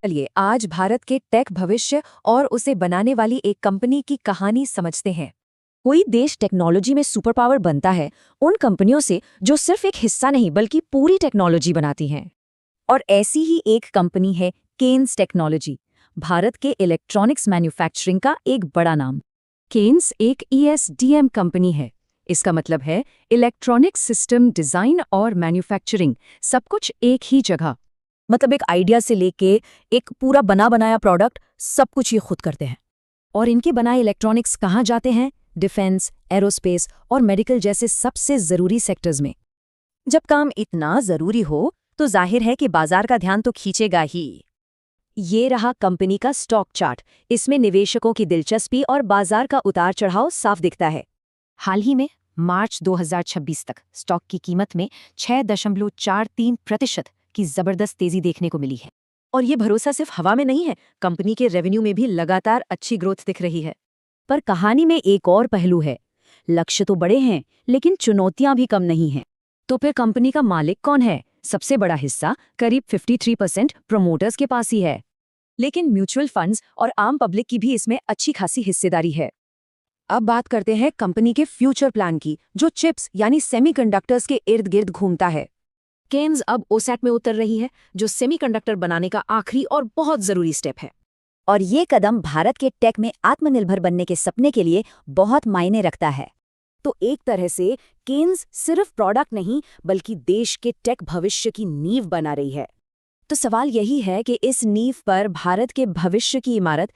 चलिए आज भारत के टेक भविष्य और उसे बनाने वाली एक कंपनी की कहानी समझते हैं। कोई देश टेक्नोलॉजी में सुपर पावर बनता है उन कंपनियों से जो सिर्फ एक हिस्सा नहीं बल्कि पूरी टेक्नोलॉजी बनाती हैं। और ऐसी ही एक कंपनी है केन्स टेक्नोलॉजी, भारत के इलेक्ट्रॉनिक्स मैन्युफैक्चरिंग का एक बड़ा नाम। केन्स एक ईएसडीएम कंपनी है। इसका मतलब है इलेक्ट्रॉनिक सिस्टम डिजाइन और मैन्युफैक्चरिंग, सब कुछ एक ही जगह। मतलब एक आइडिया से लेके एक पूरा बना बनाया प्रोडक्ट, सब कुछ ये खुद करते हैं। और इनके बनाए इलेक्ट्रॉनिक्स कहाँ जाते हैं? डिफेंस, एरोस्पेस और मेडिकल जैसे सबसे जरूरी सेक्टर्स में। जब काम इतना जरूरी हो तो जाहिर है कि बाजार का ध्यान तो खींचेगा ही। ये रहा कंपनी का स्टॉक चार्ट। इसमें निवेशकों की दिलचस्पी और बाजार का उतार चढ़ाव साफ दिखता है। हाल ही में मार्च 2026 तक स्टॉक की कीमत में 6.43% की जबरदस्त तेजी देखने को मिली है। और ये भरोसा सिर्फ हवा में नहीं है, कंपनी के रेवेन्यू में भी लगातार अच्छी ग्रोथ दिख रही है। पर कहानी में एक और पहलू है। लक्ष्य तो बड़े हैं लेकिन चुनौतियां भी कम नहीं हैं। तो फिर कंपनी का मालिक कौन है? सबसे बड़ा हिस्सा करीब 53% प्रमोटर्स के पास ही है। लेकिन म्यूचुअल फंड्स और आम पब्लिक की भी इसमें अच्छी खासी हिस्सेदारी है। अब बात करते हैं कंपनी के फ्यूचर प्लान की, जो चिप्स यानी सेमीकंडक्टर्स के इर्द गिर्द घूमता है। केन्स अब ओसैट में उतर रही है, जो सेमीकंडक्टर बनाने का आखिरी और बहुत जरूरी स्टेप है। और ये कदम भारत के टेक में आत्मनिर्भर बनने के सपने के लिए बहुत मायने रखता है। तो एक तरह से केन्स सिर्फ प्रोडक्ट नहीं बल्कि देश के टेक भविष्य की नींव बना रही है। तो सवाल यही है कि इस नींव पर भारत के भविष्य की इमारत